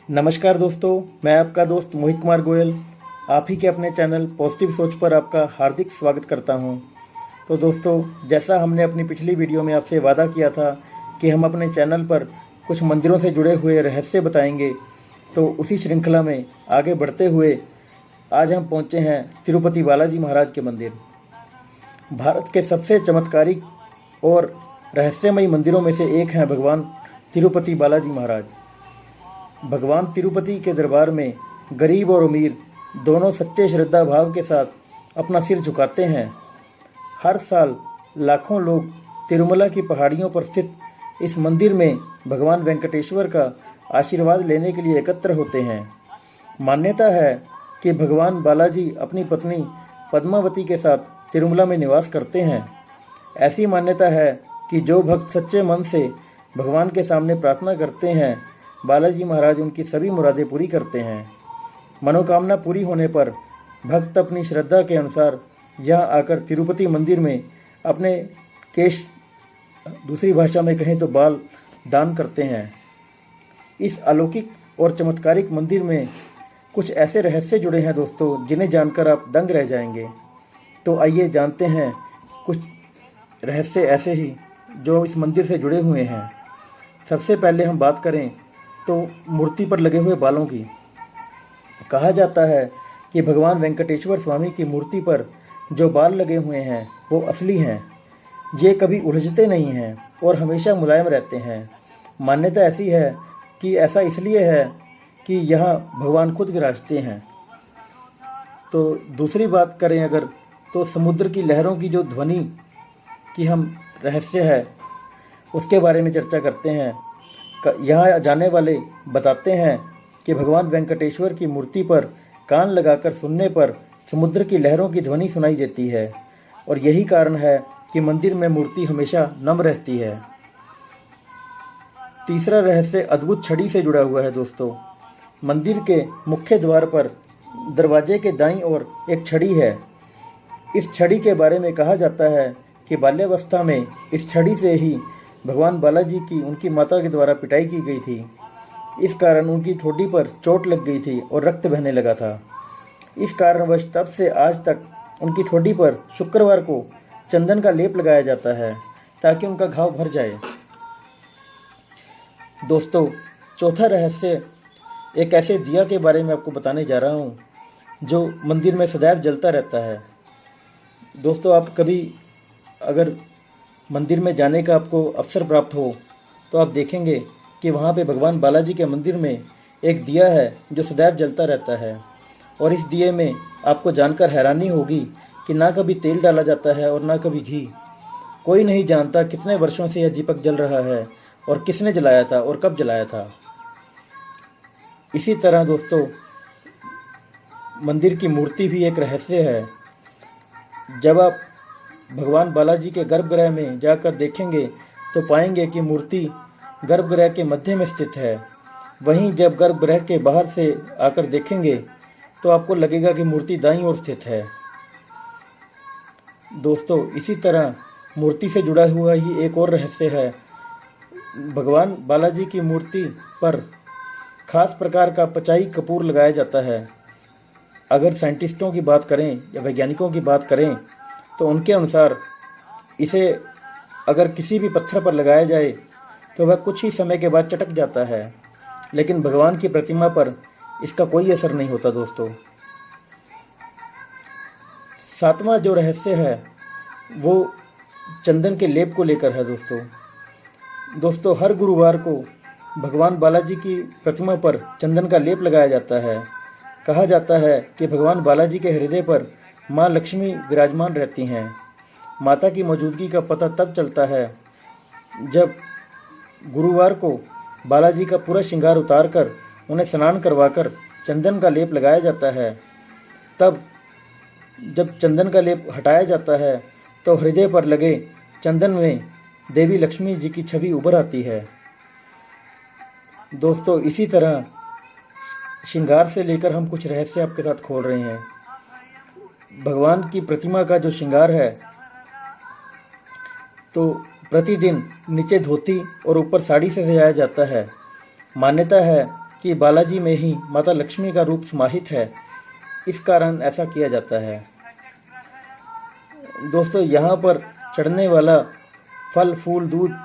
नमस्कार दोस्तों, मैं आपका दोस्त मोहित कुमार गोयल आप ही के अपने चैनल पॉजिटिव सोच पर आपका हार्दिक स्वागत करता हूं। तो दोस्तों, जैसा हमने अपनी पिछली वीडियो में आपसे वादा किया था कि हम अपने चैनल पर कुछ मंदिरों से जुड़े हुए रहस्य बताएंगे, तो उसी श्रृंखला में आगे बढ़ते हुए आज हम पहुंचे हैं तिरुपति बालाजी महाराज के मंदिर। भारत के सबसे चमत्कारिक और रहस्यमयी मंदिरों में से एक हैं भगवान तिरुपति बालाजी महाराज। भगवान तिरुपति के दरबार में गरीब और अमीर दोनों सच्चे श्रद्धा भाव के साथ अपना सिर झुकाते हैं। हर साल लाखों लोग तिरुमला की पहाड़ियों पर स्थित इस मंदिर में भगवान वेंकटेश्वर का आशीर्वाद लेने के लिए एकत्र होते हैं। मान्यता है कि भगवान बालाजी अपनी पत्नी पद्मावती के साथ तिरुमला में निवास करते हैं। ऐसी मान्यता है कि जो भक्त सच्चे मन से भगवान के सामने प्रार्थना करते हैं, बालाजी महाराज उनकी सभी मुरादें पूरी करते हैं। मनोकामना पूरी होने पर भक्त अपनी श्रद्धा के अनुसार यहाँ आकर तिरुपति मंदिर में अपने केश, दूसरी भाषा में कहें तो बाल, दान करते हैं। इस अलौकिक और चमत्कारिक मंदिर में कुछ ऐसे रहस्य जुड़े हैं दोस्तों, जिन्हें जानकर आप दंग रह जाएंगे। तो आइए जानते हैं कुछ रहस्य ऐसे ही जो इस मंदिर से जुड़े हुए हैं। सबसे पहले हम बात करें तो मूर्ति पर लगे हुए बालों की। कहा जाता है कि भगवान वेंकटेश्वर स्वामी की मूर्ति पर जो बाल लगे हुए हैं वो असली हैं। ये कभी उलझते नहीं हैं और हमेशा मुलायम रहते हैं। मान्यता ऐसी है कि ऐसा इसलिए है कि यहाँ भगवान खुद विराजते हैं। तो दूसरी बात करें अगर, तो समुद्र की लहरों की जो ध्वनि की हम रहस्य है उसके बारे में चर्चा करते हैं। यहाँ जाने वाले बताते हैं कि भगवान वेंकटेश्वर की मूर्ति पर कान लगाकर सुनने पर समुद्र की लहरों की ध्वनि सुनाई देती है और यही कारण है कि मंदिर में मूर्ति हमेशा नम रहती है। तीसरा रहस्य अद्भुत छड़ी से जुड़ा हुआ है दोस्तों। मंदिर के मुख्य द्वार पर दरवाजे के दाईं ओर एक छड़ी है। इस छड़ी के बारे में कहा जाता है कि बाल्यावस्था में इस छड़ी से ही भगवान बालाजी की उनकी माता के द्वारा पिटाई की गई थी। इस कारण उनकी ठोडी पर चोट लग गई थी और रक्त बहने लगा था। इस कारणवश तब से आज तक उनकी ठोडी पर शुक्रवार को चंदन का लेप लगाया जाता है ताकि उनका घाव भर जाए। दोस्तों, चौथा रहस्य एक ऐसे दिया के बारे में आपको बताने जा रहा हूँ जो मंदिर में सदैव जलता रहता है। दोस्तों, आप कभी अगर मंदिर में जाने का आपको अवसर प्राप्त हो तो आप देखेंगे कि वहाँ पे भगवान बालाजी के मंदिर में एक दिया है जो सदैव जलता रहता है। और इस दिए में आपको जानकर हैरानी होगी कि ना कभी तेल डाला जाता है और ना कभी घी। कोई नहीं जानता कितने वर्षों से यह दीपक जल रहा है और किसने जलाया था और कब जलाया था। इसी तरह दोस्तों, मंदिर की मूर्ति भी एक रहस्य है। जब आप भगवान बालाजी के गर्भगृह में जाकर देखेंगे तो पाएंगे कि मूर्ति गर्भगृह के मध्य में स्थित है। वहीं जब गर्भगृह के बाहर से आकर देखेंगे तो आपको लगेगा कि मूर्ति दाईं ओर स्थित है। दोस्तों, इसी तरह मूर्ति से जुड़ा हुआ ही एक और रहस्य है। भगवान बालाजी की मूर्ति पर खास प्रकार का पचाई कपूर लगाया जाता है। अगर साइंटिस्टों की बात करें या वैज्ञानिकों की बात करें तो उनके अनुसार इसे अगर किसी भी पत्थर पर लगाया जाए तो वह कुछ ही समय के बाद चटक जाता है, लेकिन भगवान की प्रतिमा पर इसका कोई असर नहीं होता। दोस्तों, सातवां जो रहस्य है वो चंदन के लेप को लेकर है। दोस्तों, हर गुरुवार को भगवान बालाजी की प्रतिमा पर चंदन का लेप लगाया जाता है। कहा जाता है कि भगवान बालाजी के हृदय पर माँ लक्ष्मी विराजमान रहती हैं। माता की मौजूदगी का पता तब चलता है जब गुरुवार को बालाजी का पूरा श्रृंगार उतारकर उन्हें स्नान करवाकर चंदन का लेप लगाया जाता है। तब जब चंदन का लेप हटाया जाता है तो हृदय पर लगे चंदन में देवी लक्ष्मी जी की छवि उभर आती है। दोस्तों, इसी तरह श्रृंगार से लेकर हम कुछ रहस्य आपके साथ खोल रहे हैं। भगवान की प्रतिमा का जो श्रृंगार है तो प्रतिदिन नीचे धोती और ऊपर साड़ी से सजाया जाता है। मान्यता है कि बालाजी में ही माता लक्ष्मी का रूप समाहित है, इस कारण ऐसा किया जाता है। दोस्तों, यहाँ पर चढ़ने वाला फल फूल दूध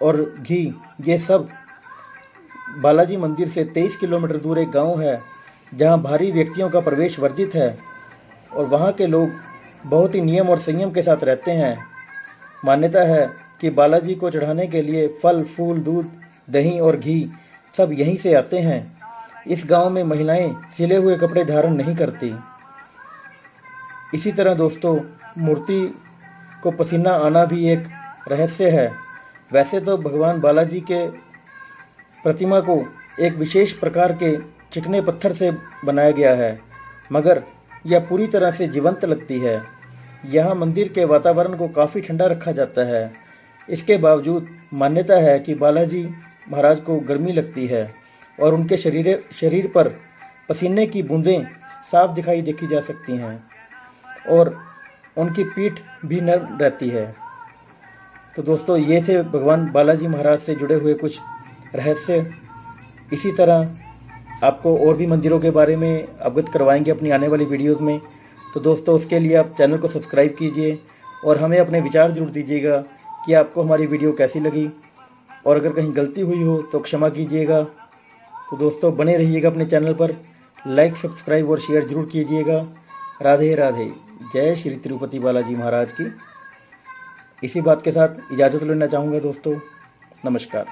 और घी ये सब बालाजी मंदिर से 23 किलोमीटर दूर एक गांव है जहां भारी व्यक्तियों का प्रवेश वर्जित है और वहां के लोग बहुत ही नियम और संयम के साथ रहते हैं। मान्यता है कि बालाजी को चढ़ाने के लिए फल फूल दूध दही और घी सब यहीं से आते हैं। इस गांव में महिलाएं सिले हुए कपड़े धारण नहीं करती। इसी तरह दोस्तों, मूर्ति को पसीना आना भी एक रहस्य है। वैसे तो भगवान बालाजी के प्रतिमा को एक विशेष प्रकार के चिकने पत्थर से बनाया गया है, मगर यह पूरी तरह से जीवंत लगती है। यहाँ मंदिर के वातावरण को काफ़ी ठंडा रखा जाता है। इसके बावजूद मान्यता है कि बालाजी महाराज को गर्मी लगती है और उनके शरीर पर पसीने की बूंदें साफ दिखाई देखी जा सकती हैं और उनकी पीठ भी नर्म रहती है। तो दोस्तों, ये थे भगवान बालाजी महाराज से जुड़े हुए कुछ रहस्य। इसी तरह आपको और भी मंदिरों के बारे में अवगत करवाएंगे अपनी आने वाली वीडियोज़ में। तो दोस्तों, उसके लिए आप चैनल को सब्सक्राइब कीजिए और हमें अपने विचार जरूर दीजिएगा कि आपको हमारी वीडियो कैसी लगी, और अगर कहीं गलती हुई हो तो क्षमा कीजिएगा। तो दोस्तों, बने रहिएगा अपने चैनल पर, लाइक सब्सक्राइब और शेयर जरूर कीजिएगा। राधे राधे। जय श्री तिरुपति बालाजी महाराज की। इसी बात के साथ इजाज़त लेना चाहूँगा दोस्तों। नमस्कार।